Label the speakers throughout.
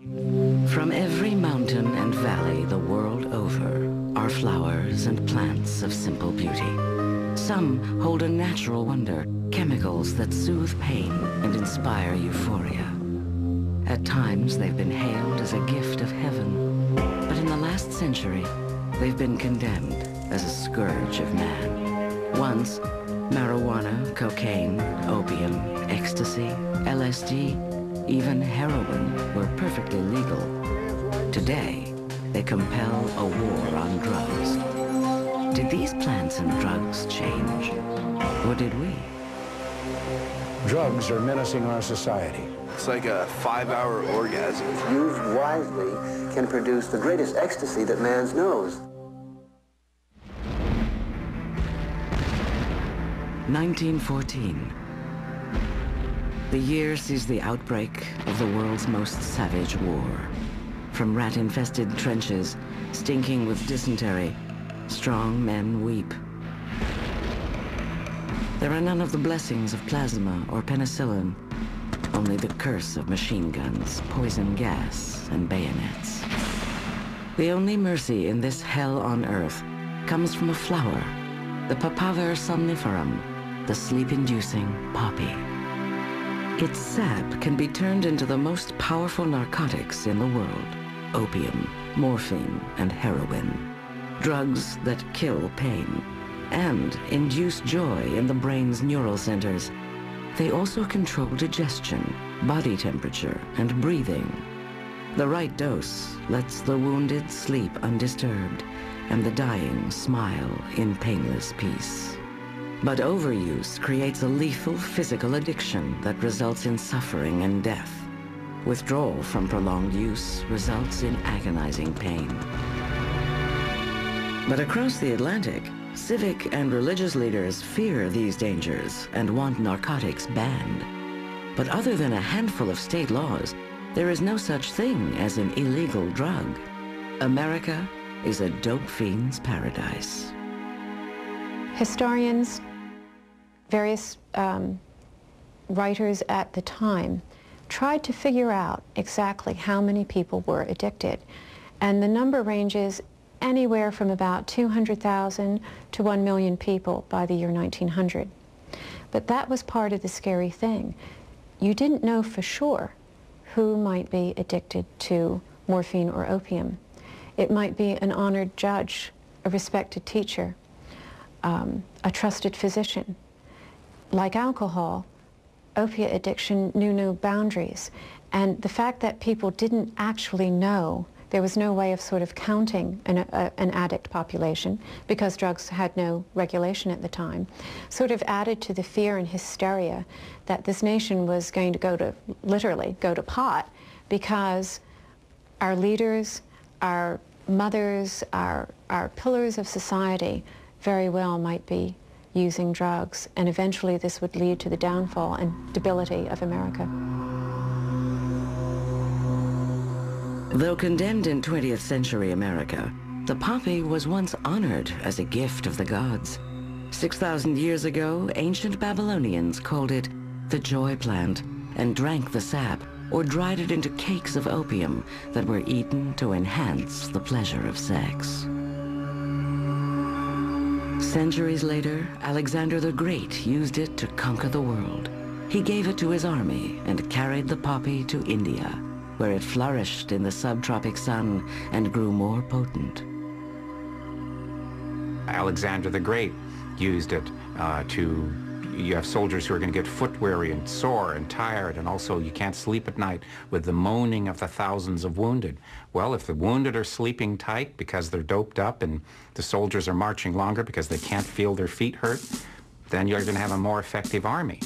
Speaker 1: From every mountain and valley the world over are flowers and plants of simple beauty. Some hold a natural wonder, chemicals that soothe pain and inspire euphoria. At times, they've been hailed as a gift of heaven, but in the last century, they've been condemned as a scourge of man. Once, marijuana, cocaine, opium, ecstasy, LSD, even heroin were perfectly legal. Today, they compel a war on drugs. Did these plants and drugs change, or did we?
Speaker 2: Drugs are menacing our society.
Speaker 3: It's like a 5-hour orgasm.
Speaker 4: Used wisely, can produce the greatest ecstasy that man knows.
Speaker 1: 1914. The year sees the outbreak of the world's most savage war. From rat-infested trenches, stinking with dysentery, strong men weep. There are none of the blessings of plasma or penicillin, only the curse of machine guns, poison gas, and bayonets. The only mercy in this hell on earth comes from a flower, the Papaver somniferum, the sleep-inducing poppy. Its sap can be turned into the most powerful narcotics in the world: opium, morphine, and heroin. Drugs that kill pain and induce joy in the brain's neural centers. They also control digestion, body temperature, and breathing. The right dose lets the wounded sleep undisturbed and the dying smile in painless peace. But overuse creates a lethal physical addiction that results in suffering and death. Withdrawal from prolonged use results in agonizing pain. But across the Atlantic, civic and religious leaders fear these dangers and want narcotics banned. But other than a handful of state laws, there is no such thing as an illegal drug. America is a dope fiend's paradise.
Speaker 5: Historians, various writers at the time, tried to figure out exactly how many people were addicted. And the number ranges anywhere from about 200,000 to 1 million people by the year 1900. But that was part of the scary thing. You didn't know for sure who might be addicted to morphine or opium. It might be an honored judge, a respected teacher, a trusted physician. Like alcohol, opiate addiction knew no boundaries. And the fact that people didn't actually know, there was no way of sort of counting an addict population because drugs had no regulation at the time, sort of added to the fear and hysteria that this nation was going to go to, literally, go to pot because our leaders, our mothers, our pillars of society very well might be using drugs, and eventually this would lead to the downfall and debility of America.
Speaker 1: Though condemned in 20th century America, the poppy was once honored as a gift of the gods. 6,000 years ago, ancient Babylonians called it the joy plant and drank the sap or dried it into cakes of opium that were eaten to enhance the pleasure of sex. Centuries later, Alexander the Great used it to conquer the world. He gave it to his army and carried the poppy to India, where it flourished in the subtropic sun and grew more potent.
Speaker 6: Alexander the Great used it you have soldiers who are going to get foot weary and sore and tired, and also you can't sleep at night with the moaning of the thousands of wounded. Well, if the wounded are sleeping tight because they're doped up and the soldiers are marching longer because they can't feel their feet hurt, then you're going to have a more effective army.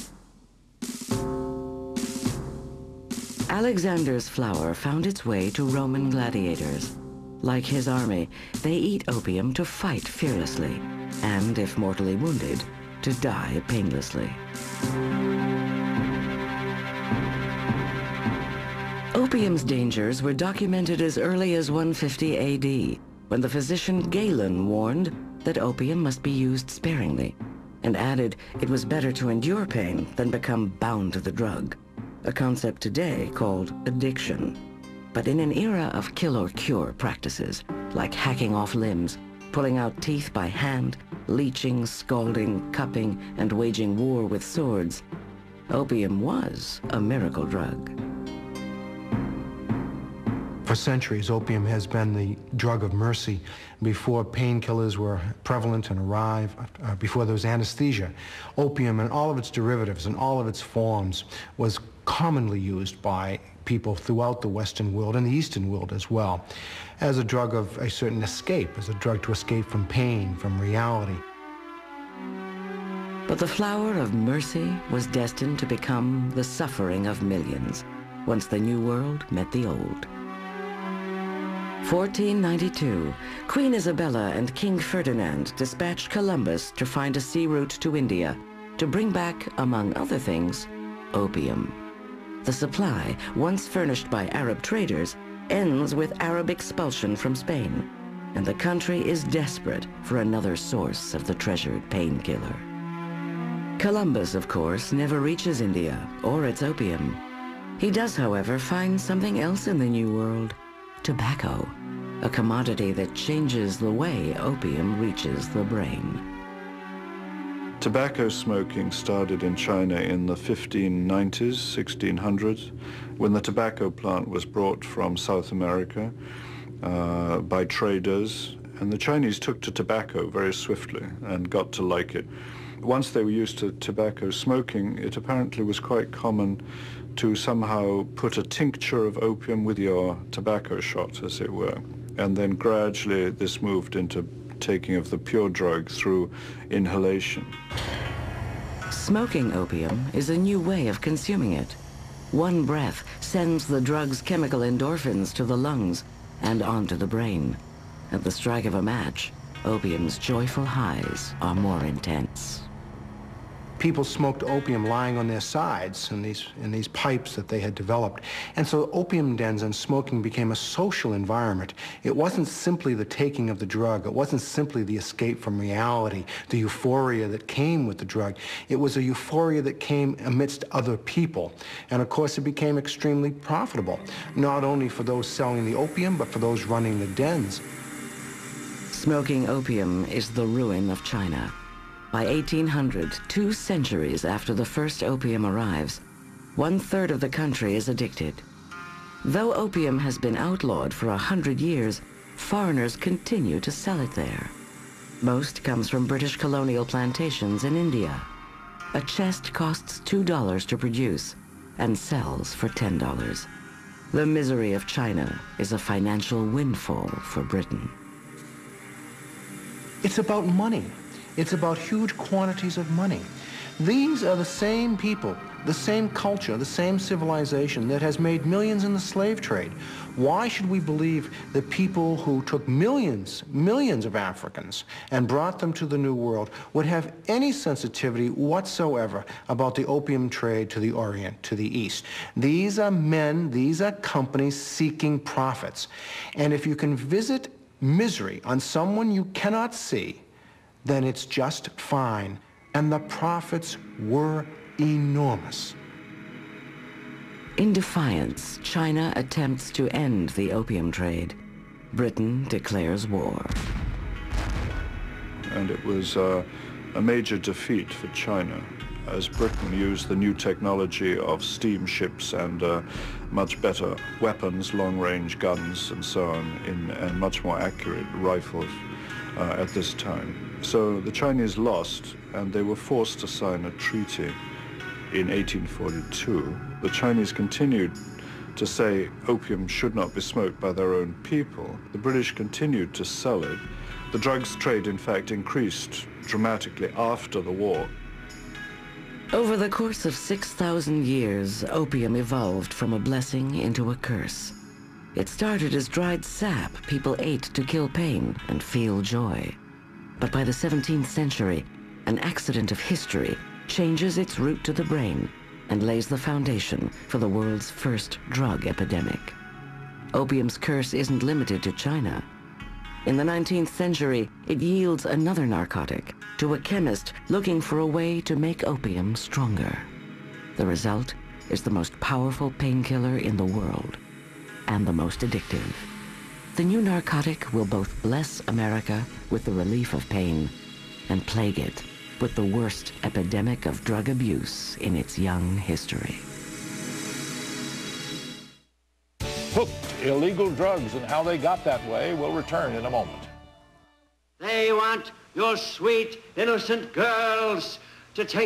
Speaker 1: Alexander's flower found its way to Roman gladiators. Like his army, they eat opium to fight fearlessly, and if mortally wounded, to die painlessly. Opium's dangers were documented as early as 150 AD, when the physician Galen warned that opium must be used sparingly, and added it was better to endure pain than become bound to the drug, a concept today called addiction. But in an era of kill or cure practices, like hacking off limbs, pulling out teeth by hand, leeching, scalding, cupping, and waging war with swords, opium was a miracle drug.
Speaker 2: For centuries, opium has been the drug of mercy. Before painkillers were prevalent and arrived, before there was anesthesia, opium and all of its derivatives and all of its forms was commonly used by people throughout the Western world and the Eastern world as well, as a drug of a certain escape, as a drug to escape from pain, from reality.
Speaker 1: But the flower of mercy was destined to become the suffering of millions, once the New World met the Old. 1492, Queen Isabella and King Ferdinand dispatched Columbus to find a sea route to India to bring back, among other things, opium. The supply, once furnished by Arab traders, ends with Arab expulsion from Spain, and the country is desperate for another source of the treasured painkiller. Columbus, of course, never reaches India or its opium. He does, however, find something else in the New World: tobacco, a commodity that changes the way opium reaches the brain.
Speaker 7: Tobacco smoking started in China in the 1590s, 1600s, when the tobacco plant was brought from South America by traders, and the Chinese took to tobacco very swiftly and got to like it. Once they were used to tobacco smoking, it apparently was quite common to somehow put a tincture of opium with your tobacco shot, as it were. And then gradually this moved into taking of the pure drug through inhalation.
Speaker 1: Smoking opium is a new way of consuming it. One breath sends the drug's chemical endorphins to the lungs and onto the brain. At the strike of a match, opium's joyful highs are more intense.
Speaker 2: People smoked opium lying on their sides in these pipes that they had developed. And so opium dens and smoking became a social environment. It wasn't simply the taking of the drug. It wasn't simply the escape from reality, the euphoria that came with the drug. It was a euphoria that came amidst other people. And of course, it became extremely profitable, not only for those selling the opium, but for those running the dens.
Speaker 1: Smoking opium is the ruin of China. By 1800, 2 centuries after the first opium arrives, 1/3 of the country is addicted. Though opium has been outlawed for 100 years, foreigners continue to sell it there. Most comes from British colonial plantations in India. A chest costs $2 to produce and sells for $10. The misery of China is a financial windfall for Britain.
Speaker 2: It's about money. It's about huge quantities of money. These are the same people, the same culture, the same civilization that has made millions in the slave trade. Why should we believe that people who took millions of Africans and brought them to the New World would have any sensitivity whatsoever about the opium trade to the Orient, to the East? These are men, these are companies seeking profits. And if you can visit misery on someone you cannot see, then it's just fine. And the profits were enormous.
Speaker 1: In defiance, China attempts to end the opium trade. Britain declares war.
Speaker 7: And it was a major defeat for China, as Britain used the new technology of steamships and much better weapons, long-range guns and so on, and much more accurate rifles at this time. So the Chinese lost, and they were forced to sign a treaty in 1842. The Chinese continued to say opium should not be smoked by their own people. The British continued to sell it. The drugs trade, in fact, increased dramatically after the war.
Speaker 1: Over the course of 6,000 years, opium evolved from a blessing into a curse. It started as dried sap people ate to kill pain and feel joy. But by the 17th century, an accident of history changes its route to the brain and lays the foundation for the world's first drug epidemic. Opium's curse isn't limited to China. In the 19th century, it yields another narcotic to a chemist looking for a way to make opium stronger. The result is the most powerful painkiller in the world. and the most addictive. The new narcotic will both bless America with the relief of pain and plague it with the worst epidemic of drug abuse in its young history.
Speaker 8: Hooked, illegal drugs and how they got that way will return in a moment.
Speaker 9: They want your sweet, innocent girls to take